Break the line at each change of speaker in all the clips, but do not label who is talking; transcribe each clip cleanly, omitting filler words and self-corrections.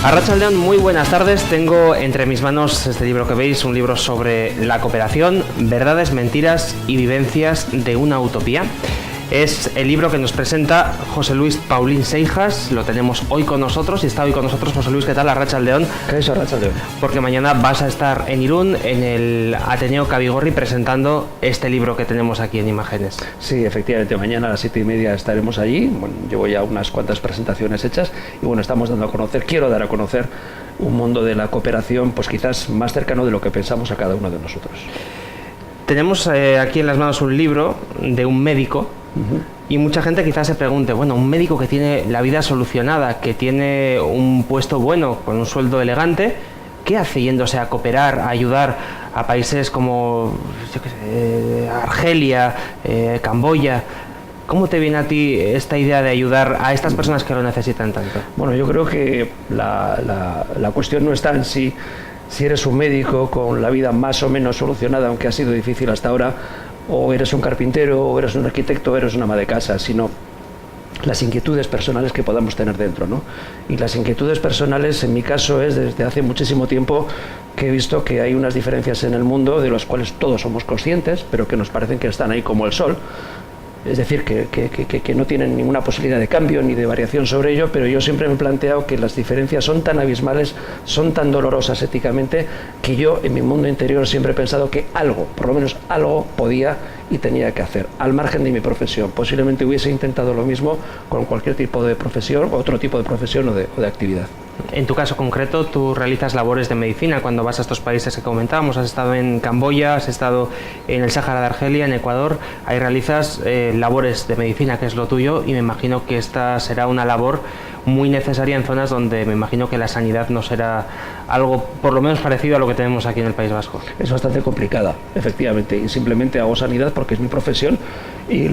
Arratsaldeon, muy buenas tardes. Tengo entre mis manos este libro que veis, un libro sobre la cooperación, verdades, mentiras y vivencias de una utopía. Es el libro que nos presenta José Luis Paulín Seijas. Lo tenemos hoy con nosotros y está hoy con nosotros. José Luis, ¿qué tal? Arratsaldeon.
¿Qué es Arratsaldeon?
Porque mañana vas a estar en Irún, en el Ateneo Cabigorri, presentando este libro que tenemos aquí en imágenes.
Sí, efectivamente, mañana a las 7:30 estaremos allí. Bueno, llevo ya unas cuantas presentaciones hechas y bueno, estamos dando a conocer, quiero dar a conocer un mundo de la cooperación, pues quizás más cercano de lo que pensamos a cada uno de nosotros.
Tenemos aquí en las manos un libro de un médico. Y mucha gente quizás se pregunte, bueno, un médico que tiene la vida solucionada, que tiene un puesto bueno, con un sueldo elegante, ¿qué hace yéndose a cooperar, a ayudar a países como Argelia, Camboya? ¿Cómo te viene a ti esta idea de ayudar a estas personas que lo necesitan tanto?
Bueno, yo creo que la cuestión no está en si eres un médico con la vida más o menos solucionada, aunque ha sido difícil hasta ahora, o eres un carpintero, o eres un arquitecto, o eres una ama de casa, sino las inquietudes personales que podamos tener dentro, ¿no? Y las inquietudes personales, en mi caso, es desde hace muchísimo tiempo que he visto que hay unas diferencias en el mundo de las cuales todos somos conscientes, pero que nos parecen que están ahí como el sol. Es decir, que no tienen ninguna posibilidad de cambio ni de variación sobre ello, pero yo siempre me he planteado que las diferencias son tan abismales, son tan dolorosas éticamente, que yo en mi mundo interior siempre he pensado que algo, por lo menos algo, podía y tenía que hacer, al margen de mi profesión. Posiblemente hubiese intentado lo mismo con cualquier tipo de profesión, otro tipo de profesión o de actividad.
En tu caso concreto, tú realizas labores de medicina cuando vas a estos países que comentábamos. Has estado en Camboya, has estado en el Sáhara de Argelia, en Ecuador. Ahí realizas labores de medicina, que es lo tuyo, y me imagino que esta será una labor muy necesaria en zonas donde me imagino que la sanidad no será algo por lo menos parecido a lo que tenemos aquí en el País Vasco.
Es bastante complicada, efectivamente, y simplemente hago sanidad porque es mi profesión y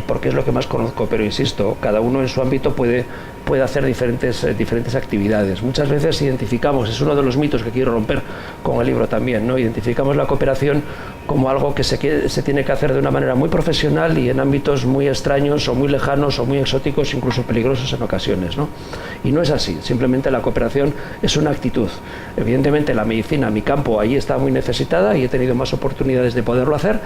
porque es lo que más conozco, pero insisto, cada uno en su ámbito puede hacer diferentes actividades. Muchas veces identificamos, es uno de los mitos que quiero romper con el libro también, ¿no? Identificamos la cooperación como algo que se tiene que hacer de una manera muy profesional y en ámbitos muy extraños o muy lejanos o muy exóticos, incluso peligrosos en ocasiones, ¿no? Y no es así, simplemente la cooperación es una actitud. Evidentemente la medicina, mi campo, ahí está muy necesitada y he tenido más oportunidades de poderlo hacer,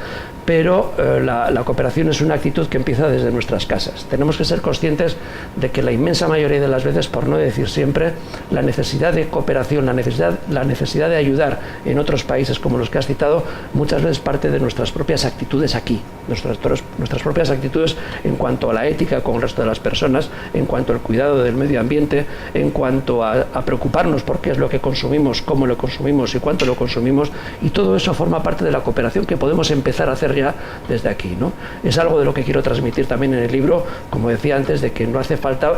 pero la cooperación es una actitud que empieza desde nuestras casas. Tenemos que ser conscientes de que la inmensa mayoría de las veces, por no decir siempre, la necesidad de cooperación, la necesidad de ayudar en otros países como los que has citado, muchas veces parte de nuestras propias actitudes aquí, nuestras propias actitudes en cuanto a la ética con el resto de las personas, en cuanto al cuidado del medio ambiente, en cuanto a preocuparnos por qué es lo que consumimos, cómo lo consumimos y cuánto lo consumimos, y todo eso forma parte de la cooperación que podemos empezar a hacer ya desde aquí, ¿no? Es algo de lo que quiero transmitir también en el libro, como decía antes, de que no hace falta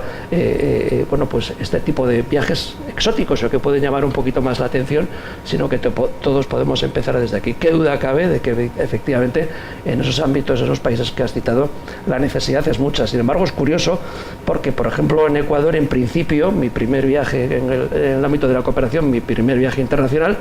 bueno, pues este tipo de viajes exóticos o que pueden llamar un poquito más la atención, sino que todos podemos empezar desde aquí. ¿Qué duda cabe de que efectivamente en esos ámbitos, en esos países que has citado, la necesidad es mucha? Sin embargo, es curioso porque, por ejemplo, en Ecuador, en principio, mi primer viaje en el ámbito de la cooperación, mi primer viaje internacional,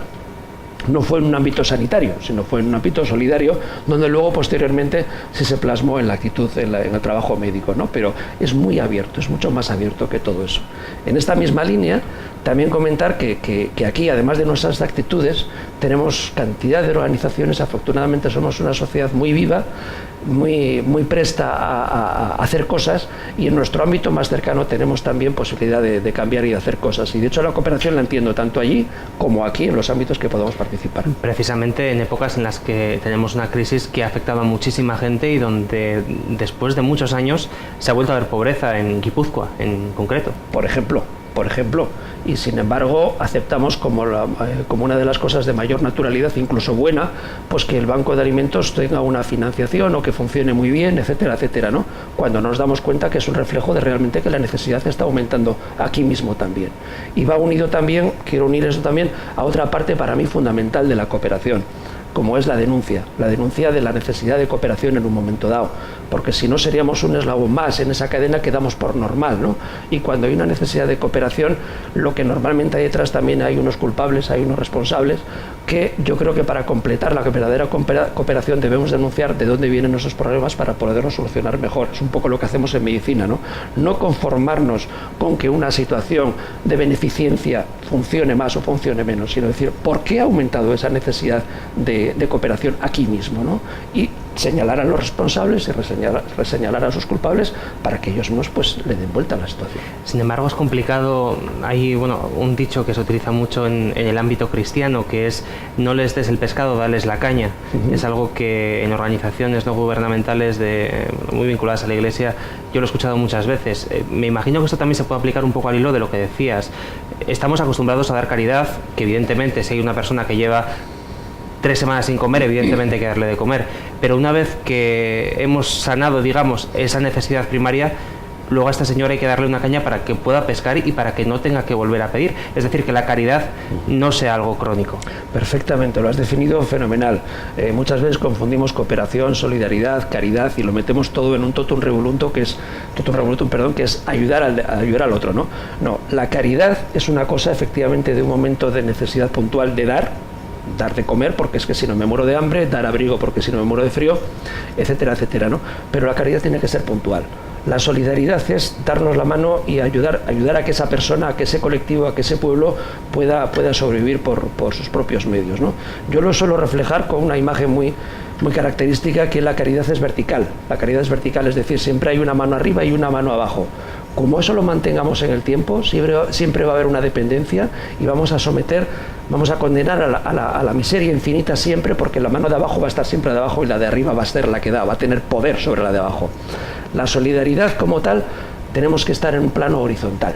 no fue en un ámbito sanitario, sino fue en un ámbito solidario, donde luego posteriormente se plasmó en la actitud, en el trabajo médico, ¿no? Pero es muy abierto, es mucho más abierto que todo eso. En esta misma línea, también comentar que aquí, además de nuestras actitudes, tenemos cantidad de organizaciones. Afortunadamente somos una sociedad muy viva, muy presta a hacer cosas, y en nuestro ámbito más cercano tenemos también posibilidad de cambiar y de hacer cosas, y de hecho la cooperación la entiendo tanto allí como aquí en los ámbitos que podamos participar.
Precisamente en épocas en las que tenemos una crisis que ha afectado a muchísima gente y donde después de muchos años se ha vuelto a ver pobreza en Guipúzcoa en concreto.
Por ejemplo, y sin embargo aceptamos como una de las cosas de mayor naturalidad, incluso buena, pues que el banco de alimentos tenga una financiación o que funcione muy bien, etcétera, etcétera, ¿no? Cuando nos damos cuenta que es un reflejo de realmente que la necesidad está aumentando aquí mismo también. Y va unido también, quiero unir eso también a otra parte para mí fundamental de la cooperación. como es la denuncia de la necesidad de cooperación en un momento dado, porque si no seríamos un eslabón más en esa cadena que damos por normal, ¿no? Y cuando hay una necesidad de cooperación, lo que normalmente hay detrás también hay unos culpables, hay unos responsables, que yo creo que para completar la verdadera cooperación debemos denunciar de dónde vienen esos problemas para poderlos solucionar mejor. Es un poco lo que hacemos en medicina, ¿no? No conformarnos con que una situación de beneficencia funcione más o funcione menos, sino decir, ¿por qué ha aumentado esa necesidad de cooperación aquí mismo, ¿no? Y señalar a los responsables y reseñalar a sus culpables para que ellos mismos pues le den vuelta a la situación.
Sin embargo, es complicado. Hay un dicho que se utiliza mucho en el ámbito cristiano, que es no les des el pescado, dales la caña. Es algo que en organizaciones no gubernamentales muy vinculadas a la Iglesia yo lo he escuchado muchas veces. Me imagino que esto también se puede aplicar un poco al hilo de lo que decías. Estamos acostumbrados a dar caridad, que evidentemente si hay una persona que lleva 3 semanas sin comer, evidentemente hay que darle de comer, pero una vez que hemos sanado, digamos, esa necesidad primaria, luego a esta señora hay que darle una caña para que pueda pescar y para que no tenga que volver a pedir. Es decir, que la caridad no sea algo crónico.
Perfectamente, lo has definido fenomenal. Muchas veces confundimos cooperación, solidaridad, caridad y lo metemos todo en un totum revolutum, que es ayudar al otro, ¿no? No, la caridad es una cosa efectivamente de un momento de necesidad puntual de dar de comer, porque es que si no me muero de hambre, dar abrigo porque si no me muero de frío, etcétera, etcétera, ¿no? Pero la caridad tiene que ser puntual. La solidaridad es darnos la mano y ayudar a que esa persona, a que ese colectivo, a que ese pueblo pueda sobrevivir por sus propios medios, ¿no? Yo lo suelo reflejar con una imagen muy característica, que la caridad es vertical. La caridad es vertical, es decir, siempre hay una mano arriba y una mano abajo. Como eso lo mantengamos en el tiempo, siempre va a haber una dependencia y vamos a condenar a la miseria infinita siempre, porque la mano de abajo va a estar siempre de abajo y la de arriba va a ser la que va a tener poder sobre la de abajo. La solidaridad como tal, tenemos que estar en un plano horizontal,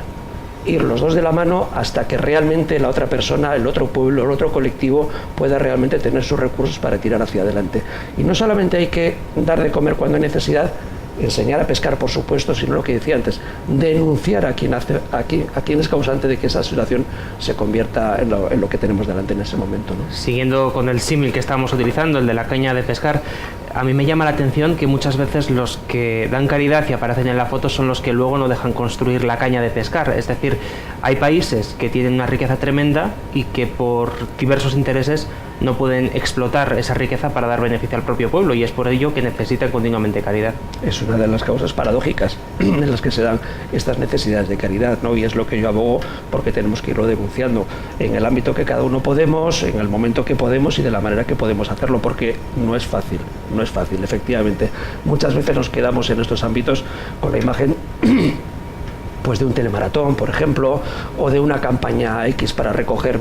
ir los dos de la mano hasta que realmente la otra persona, el otro pueblo, el otro colectivo pueda realmente tener sus recursos para tirar hacia adelante. Y no solamente hay que dar de comer cuando hay necesidad, enseñar a pescar, por supuesto, sino lo que decía antes, denunciar a quien es causante de que esa situación se convierta en lo que tenemos delante en ese momento, ¿no?
Siguiendo con el símil que estamos utilizando, el de la caña de pescar, a mí me llama la atención que muchas veces los que dan caridad y aparecen en la foto son los que luego no dejan construir la caña de pescar. Es decir, hay países que tienen una riqueza tremenda y que por diversos intereses no pueden explotar esa riqueza para dar beneficio al propio pueblo, y es por ello que necesitan continuamente caridad.
Es una de las causas paradójicas en las que se dan estas necesidades de caridad, ¿no? Y es lo que yo abogo, porque tenemos que irlo denunciando en el ámbito que cada uno podemos, en el momento que podemos y de la manera que podemos hacerlo, porque no es fácil, efectivamente. Muchas veces nos quedamos en estos ámbitos con la imagen pues de un telemaratón, por ejemplo, o de una campaña X para recoger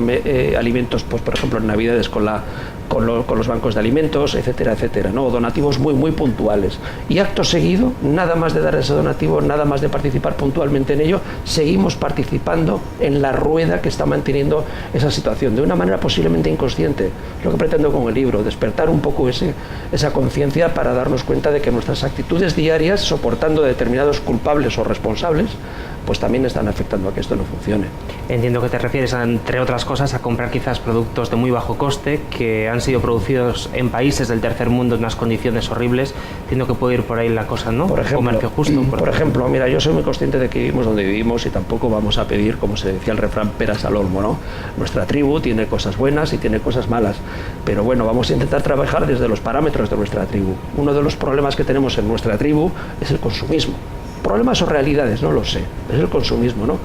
alimentos, pues por ejemplo en Navidades con los bancos de alimentos, etcétera, etcétera, ¿no? Donativos muy puntuales. Y acto seguido, nada más de dar ese donativo, nada más de participar puntualmente en ello, seguimos participando en la rueda que está manteniendo esa situación, de una manera posiblemente inconsciente. Lo que pretendo con el libro, despertar un poco esa conciencia para darnos cuenta de que nuestras actitudes diarias, soportando determinados culpables o responsables, pues también están afectando a que esto no funcione.
Entiendo que te refieres, entre otras cosas, a comprar quizás productos de muy bajo coste que han sido producidos en países del tercer mundo en unas condiciones horribles. Entiendo que puede ir por ahí la cosa, ¿no?
Por ejemplo,
comercio justo.
Por ejemplo, mira, yo soy muy consciente de que vivimos donde vivimos y tampoco vamos a pedir, como se decía el refrán, peras al olmo, ¿no? Nuestra tribu tiene cosas buenas y tiene cosas malas, pero bueno, vamos a intentar trabajar desde los parámetros de nuestra tribu. Uno de los problemas que tenemos en nuestra tribu es el consumismo. Problemas o realidades, no lo sé, es el consumismo, ¿no?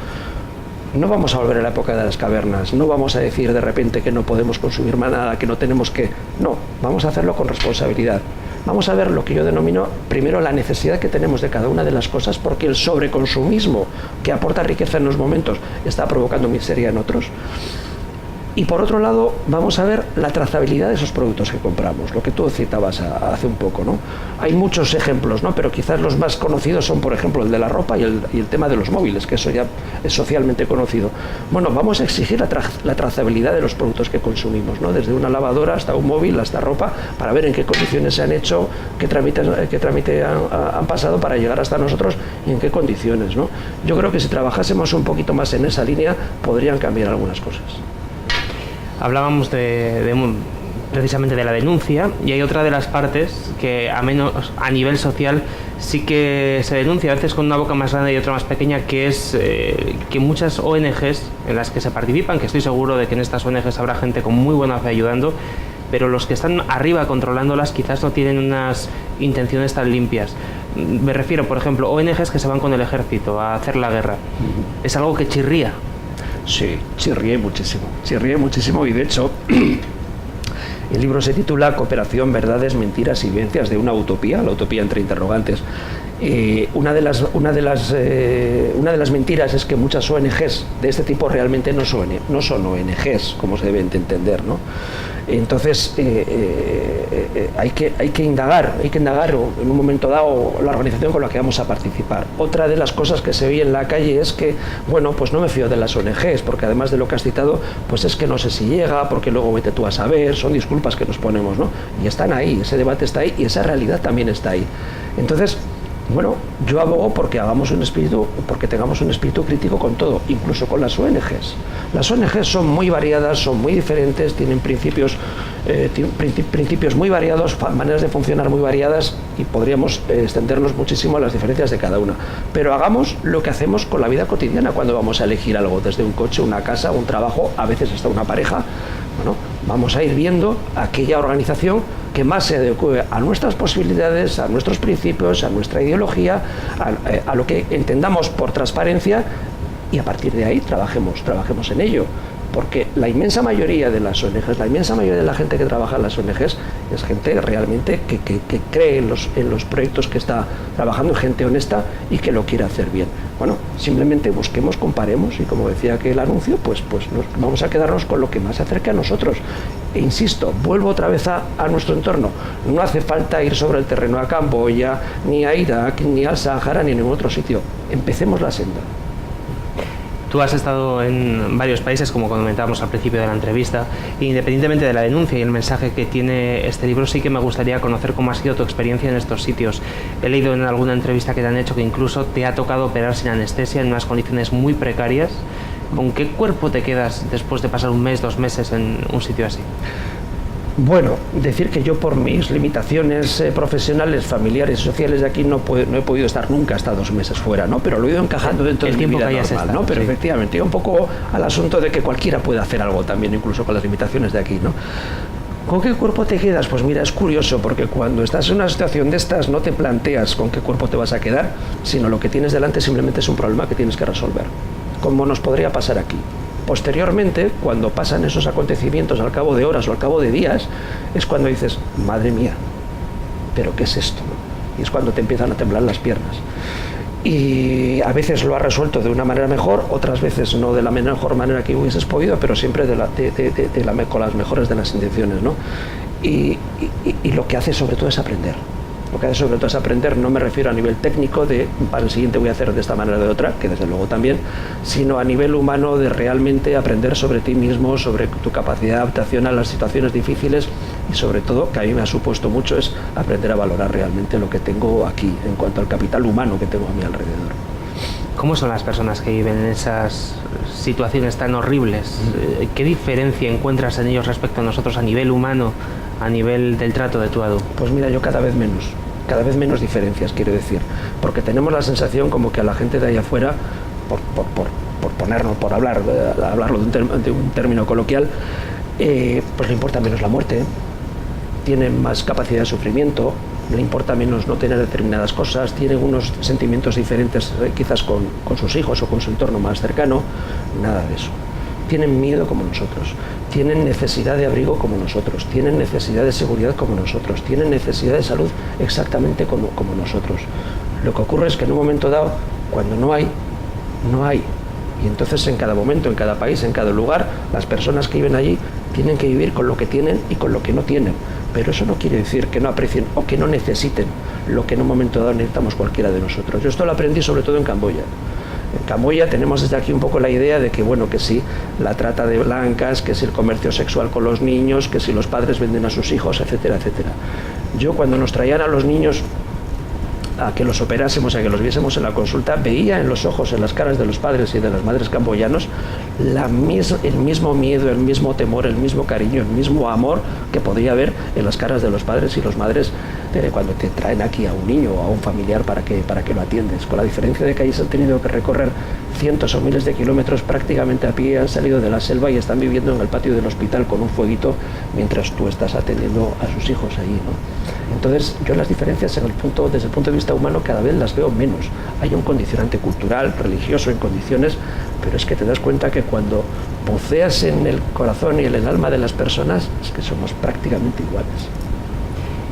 No vamos a volver a la época de las cavernas, no vamos a decir de repente que no podemos consumir más nada, que no tenemos que... No, vamos a hacerlo con responsabilidad. Vamos a ver lo que yo denomino, primero, la necesidad que tenemos de cada una de las cosas, porque el sobreconsumismo que aporta riqueza en unos momentos está provocando miseria en otros. Y por otro lado, vamos a ver la trazabilidad de esos productos que compramos, lo que tú citabas hace un poco, ¿no? Hay muchos ejemplos, ¿no? Pero quizás los más conocidos son, por ejemplo, el de la ropa y el tema de los móviles, que eso ya es socialmente conocido. Bueno, vamos a exigir la trazabilidad de los productos que consumimos, ¿no? Desde una lavadora hasta un móvil, hasta ropa, para ver en qué condiciones se han hecho, qué trámite han pasado para llegar hasta nosotros y en qué condiciones, ¿no? Yo creo que si trabajásemos un poquito más en esa línea, podrían cambiar algunas cosas.
Hablábamos de precisamente de la denuncia, y hay otra de las partes que a menos a nivel social sí que se denuncia, a veces con una boca más grande y otra más pequeña, que es que muchas ONGs en las que se participan, que estoy seguro de que en estas ONGs habrá gente con muy buena fe ayudando, pero los que están arriba controlándolas quizás no tienen unas intenciones tan limpias. Me refiero, por ejemplo, ONGs que se van con el ejército a hacer la guerra. Es algo que chirría.
Sí, chirría muchísimo, y de hecho el libro se titula Cooperación, verdades, mentiras y vivencias de una utopía, la utopía entre interrogantes. Una de las mentiras es que muchas ONGs de este tipo realmente no son ONGs, como se deben de entender, ¿no? Entonces hay que indagar en un momento dado la organización con la que vamos a participar. Otra de las cosas que se ve en la calle es que, bueno, pues no me fío de las ONGs, porque además de lo que has citado, pues es que no sé si llega, porque luego vete tú a saber, son disculpas que nos ponemos, ¿no? Y están ahí, ese debate está ahí y esa realidad también está ahí. Entonces, bueno, yo abogo porque tengamos un espíritu crítico con todo, incluso con las ONGs. Las ONGs son muy variadas, son muy diferentes, tienen principios muy variados, maneras de funcionar muy variadas, y podríamos extendernos muchísimo a las diferencias de cada una. Pero hagamos lo que hacemos con la vida cotidiana cuando vamos a elegir algo, desde un coche, una casa, un trabajo, a veces hasta una pareja. Bueno, vamos a ir viendo aquella organización que más se adecue a nuestras posibilidades, a nuestros principios, a nuestra ideología, a lo que entendamos por transparencia, y a partir de ahí trabajemos en ello. Porque la inmensa mayoría de las ONGs, la inmensa mayoría de la gente que trabaja en las ONGs es gente realmente que cree en los proyectos que está trabajando, gente honesta y que lo quiere hacer bien. Bueno, simplemente busquemos, comparemos, y como decía que el anuncio, pues vamos a quedarnos con lo que más se acerque a nosotros. E insisto, vuelvo otra vez a nuestro entorno. No hace falta ir sobre el terreno a Camboya, ni a Irak, ni al Sáhara, ni a ningún otro sitio. Empecemos la senda.
Tú has estado en varios países, como comentábamos al principio de la entrevista, e independientemente de la denuncia y el mensaje que tiene este libro, sí que me gustaría conocer cómo ha sido tu experiencia en estos sitios. He leído en alguna entrevista que te han hecho que incluso te ha tocado operar sin anestesia en unas condiciones muy precarias. ¿Con qué cuerpo te quedas después de pasar un mes, 2 meses en un sitio así?
Bueno, decir que yo por mis limitaciones profesionales, familiares y sociales de aquí no he podido estar nunca hasta 2 meses fuera, ¿no? Pero lo he ido encajando dentro de mi vida normal, ¿no? Pero sí, efectivamente, un poco al asunto de que cualquiera puede hacer algo también, incluso con las limitaciones de aquí, ¿no? ¿Con qué cuerpo te quedas? Pues mira, es curioso, porque cuando estás en una situación de estas no te planteas con qué cuerpo te vas a quedar, sino lo que tienes delante simplemente es un problema que tienes que resolver, como nos podría pasar aquí. Posteriormente, cuando pasan esos acontecimientos al cabo de horas o al cabo de días, es cuando dices, madre mía, ¿pero qué es esto? Y es cuando te empiezan a temblar las piernas. Y a veces lo has resuelto de una manera mejor, otras veces no de la mejor manera que hubieses podido, pero siempre con las mejores de las intenciones, ¿no? Y lo que hace sobre todo es aprender. Lo que hace sobre todo es aprender, no me refiero a nivel técnico de para el siguiente voy a hacer de esta manera o de otra, que desde luego también, sino a nivel humano de realmente aprender sobre ti mismo, sobre tu capacidad de adaptación a las situaciones difíciles, y sobre todo, que a mí me ha supuesto mucho, es aprender a valorar realmente lo que tengo aquí en cuanto al capital humano que tengo a mi alrededor.
¿Cómo son las personas que viven en esas situaciones tan horribles? ¿Qué diferencia encuentras en ellos respecto a nosotros a nivel humano, a nivel del trato de tú a tú?
Pues mira, yo cada vez menos diferencias, quiero decir, porque tenemos la sensación como que a la gente de ahí afuera, por hablarlo de un término coloquial, pues le importa menos la muerte, tiene más capacidad de sufrimiento, le importa menos no tener determinadas cosas, tiene unos sentimientos diferentes quizás con sus hijos o con su entorno más cercano. Nada de eso. Tienen miedo como nosotros, tienen necesidad de abrigo como nosotros, tienen necesidad de seguridad como nosotros, tienen necesidad de salud exactamente como nosotros. Lo que ocurre es que en un momento dado, cuando no hay, no hay. Y entonces en cada momento, en cada país, en cada lugar, las personas que viven allí tienen que vivir con lo que tienen y con lo que no tienen. Pero eso no quiere decir que no aprecien o que no necesiten lo que en un momento dado necesitamos cualquiera de nosotros. Yo esto lo aprendí sobre todo en Camboya. En Camboya tenemos desde aquí un poco la idea de que, bueno, que sí, la trata de blancas, que si el comercio sexual con los niños, que si los padres venden a sus hijos, etcétera, etcétera. Yo cuando nos traían a los niños a que los operásemos, a que los viésemos en la consulta, veía en los ojos, en las caras de los padres y de las madres camboyanos el mismo miedo, el mismo temor, el mismo cariño, el mismo amor que podía haber en las caras de los padres y las madres cuando te traen aquí a un niño o a un familiar para que lo atiendes, con la diferencia de que ellos han tenido que recorrer cientos o miles de kilómetros prácticamente a pie, han salido de la selva y están viviendo en el patio del hospital con un fueguito mientras tú estás atendiendo a sus hijos allí, ¿no? Entonces yo las diferencias desde el punto de vista humano cada vez las veo menos. Hay un condicionante cultural, religioso en condiciones, pero es que te das cuenta que cuando buceas en el corazón y en el alma de las personas es que somos prácticamente iguales.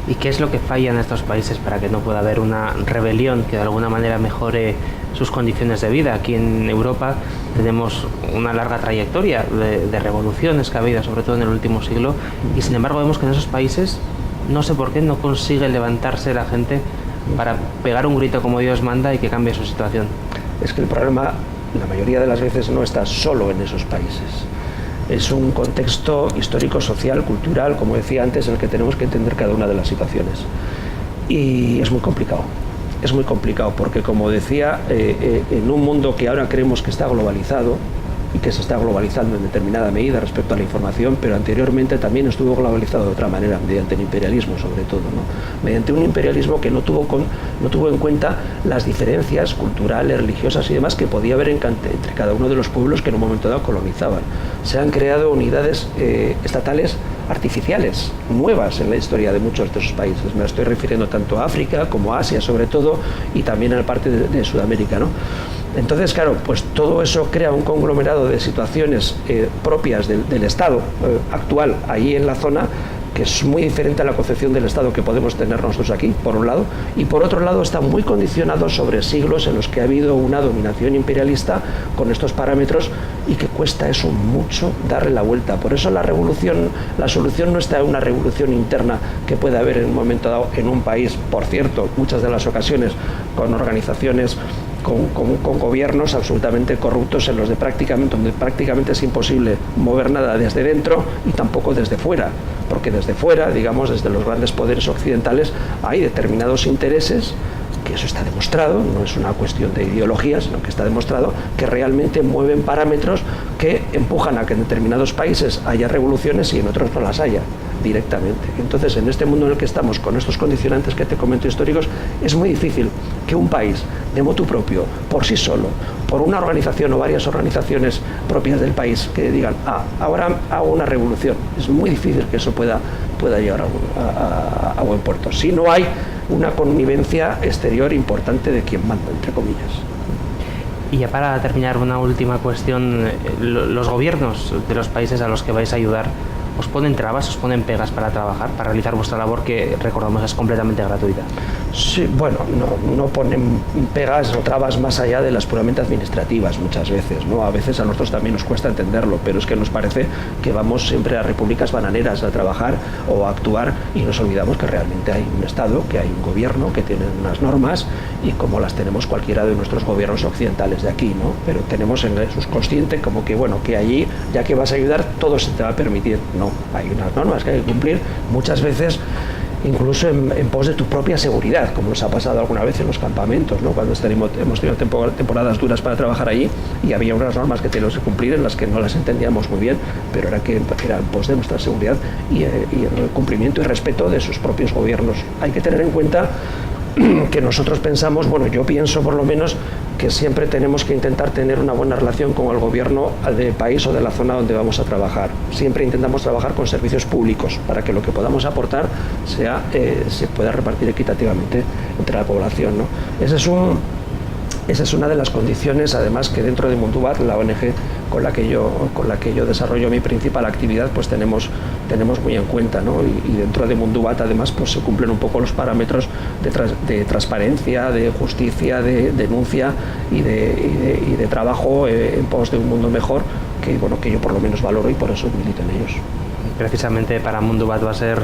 ¿Y qué es lo que falla en estos países para que no pueda haber una rebelión que de alguna manera mejore sus condiciones de vida? Aquí en Europa tenemos una larga trayectoria de revoluciones que ha habido, sobre todo en el último siglo, y sin embargo vemos que en esos países, no sé por qué, no consigue levantarse la gente para pegar un grito como Dios manda y que cambie su situación.
Es que el problema, la mayoría de las veces, no está solo en esos países. Es un contexto histórico, social, cultural, como decía antes, en el que tenemos que entender cada una de las situaciones. Y es muy complicado. Es muy complicado porque, como decía, en un mundo que ahora creemos que está globalizado y que se está globalizando en determinada medida respecto a la información, pero anteriormente también estuvo globalizado de otra manera, mediante el imperialismo sobre todo, ¿no? Mediante un imperialismo que no tuvo en cuenta las diferencias culturales, religiosas y demás que podía haber entre cada uno de los pueblos que en un momento dado colonizaban. Se han creado unidades estatales artificiales, nuevas en la historia de muchos de esos países. Me estoy refiriendo tanto a África como a Asia sobre todo, y también a la parte de Sudamérica, ¿no? Entonces, claro, pues todo eso crea un conglomerado de situaciones propias del Estado actual ahí en la zona, que es muy diferente a la concepción del Estado que podemos tener nosotros aquí, por un lado, y por otro lado está muy condicionado sobre siglos en los que ha habido una dominación imperialista con estos parámetros y que cuesta eso mucho darle la vuelta. Por eso la solución no está en una revolución interna que puede haber en un momento dado en un país, por cierto, muchas de las ocasiones con organizaciones, con gobiernos absolutamente corruptos donde prácticamente es imposible mover nada desde dentro y tampoco desde fuera, porque desde fuera, digamos, desde los grandes poderes occidentales, hay determinados intereses, que eso está demostrado, no es una cuestión de ideología, sino que está demostrado que realmente mueven parámetros que empujan a que en determinados países haya revoluciones y en otros no las haya directamente. Entonces, en este mundo en el que estamos, con estos condicionantes que te comento históricos, es muy difícil que un país de motu propio, por sí solo, por una organización o varias organizaciones propias del país, que digan, ahora hago una revolución. Es muy difícil que eso pueda llegar a buen puerto, si no hay una connivencia exterior importante de quien manda, entre comillas.
Y ya para terminar, una última cuestión. Los gobiernos de los países a los que vais a ayudar, ¿os ponen trabas, os ponen pegas para trabajar, para realizar vuestra labor, que recordamos es completamente gratuita?
Sí, bueno, no ponen pegas o trabas más allá de las puramente administrativas muchas veces, ¿no? A veces a nosotros también nos cuesta entenderlo, pero es que nos parece que vamos siempre a repúblicas bananeras a trabajar o a actuar y nos olvidamos que realmente hay un Estado, que hay un gobierno, que tiene unas normas y como las tenemos cualquiera de nuestros gobiernos occidentales de aquí, ¿no? Pero tenemos en el subconsciente como que, bueno, que allí, ya que vas a ayudar, todo se te va a permitir. No, hay unas normas que hay que cumplir muchas veces, incluso en pos de tu propia seguridad, como nos ha pasado alguna vez en los campamentos, ¿no? Cuando hemos tenido temporadas duras para trabajar allí y había unas normas que teníamos que cumplir en las que no las entendíamos muy bien, pero era en pos de nuestra seguridad y el cumplimiento y respeto de sus propios gobiernos. Hay que tener en cuenta que nosotros pensamos, bueno, yo pienso por lo menos que siempre tenemos que intentar tener una buena relación con el gobierno del país o de la zona donde vamos a trabajar. Siempre intentamos trabajar con servicios públicos para que lo que podamos aportar se pueda repartir equitativamente entre la población, ¿no? Esa es una de las condiciones, además, que dentro de Mundubat, la ONG con la que yo desarrollo mi principal actividad, pues tenemos muy en cuenta, ¿no? Y dentro de Mundubat, además, pues se cumplen un poco los parámetros de transparencia, de justicia, de denuncia y de trabajo en pos de un mundo mejor, que yo por lo menos valoro y por eso milito en ellos.
Precisamente para Mundubat va a ser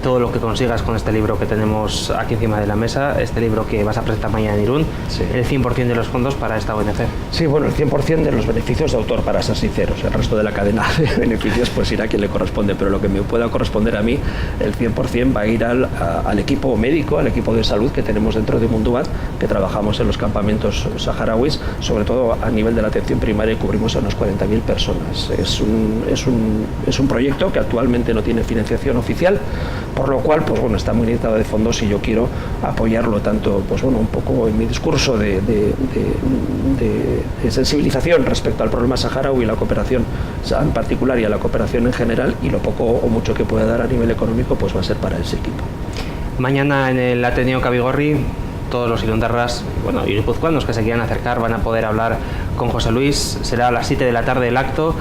todo lo que consigas con este libro que tenemos aquí encima de la mesa, este libro que vas a presentar mañana en Irún,
sí.
El 100% de los fondos para esta ONG.
Sí, bueno, el 100% de los beneficios de autor, para ser sinceros. El resto de la cadena de beneficios pues irá a quien le corresponde, pero lo que me pueda corresponder a mí, el 100% va a ir al equipo médico, al equipo de salud que tenemos dentro de Mundubat, que trabajamos en los campamentos saharauis, sobre todo a nivel de la atención primaria, y cubrimos a unas 40.000 personas. Es un proyecto que actualmente no tiene financiación oficial, por lo cual pues bueno, está muy limitado de fondos, y yo quiero apoyarlo tanto pues bueno, un poco en mi discurso de sensibilización respecto al problema saharaui y la cooperación en particular y a la cooperación en general, y lo poco o mucho que pueda dar a nivel económico pues va a ser para ese equipo.
Mañana en el Ateneo Cabigorri, todos los irundarras, bueno, y guipuzcoanos que se quieran acercar van a poder hablar con José Luis. Será a las 7 de la tarde el acto.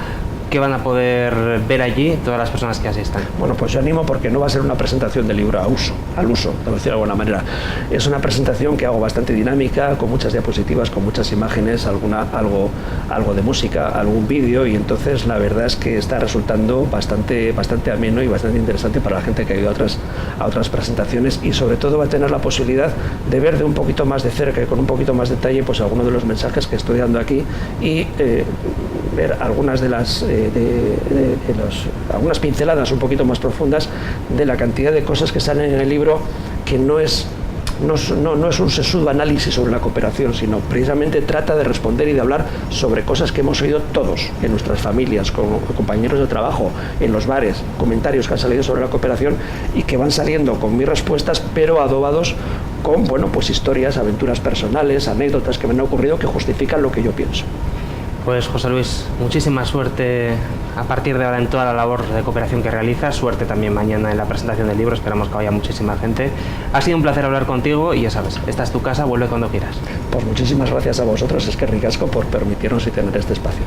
¿Qué van a poder ver allí todas las personas que asistan? Bueno,
pues yo animo, porque no va a ser una presentación del libro al uso, por decirlo de alguna manera. Es una presentación que hago bastante dinámica, con muchas diapositivas, con muchas imágenes, algo de música, algún vídeo, y entonces la verdad es que está resultando bastante ameno y bastante interesante para la gente que ha ido a otras presentaciones, y sobre todo va a tener la posibilidad de ver de un poquito más de cerca y con un poquito más de detalle pues algunos de los mensajes que estoy dando aquí, y ver algunas de las algunas pinceladas un poquito más profundas de la cantidad de cosas que salen en el libro, que no es un sesudo análisis sobre la cooperación, sino precisamente trata de responder y de hablar sobre cosas que hemos oído todos en nuestras familias, con compañeros de trabajo, en los bares, comentarios que han salido sobre la cooperación y que van saliendo con mis respuestas, pero adobados con pues historias, aventuras personales, anécdotas que me han ocurrido que justifican lo que yo pienso.
Pues José Luis, muchísima suerte a partir de ahora en toda la labor de cooperación que realizas. Suerte también mañana en la presentación del libro, esperamos que vaya muchísima gente. Ha sido un placer hablar contigo y ya sabes, esta es tu casa, vuelve cuando quieras.
Pues muchísimas gracias a vosotros, es que ricasco por permitirnos y tener este espacio.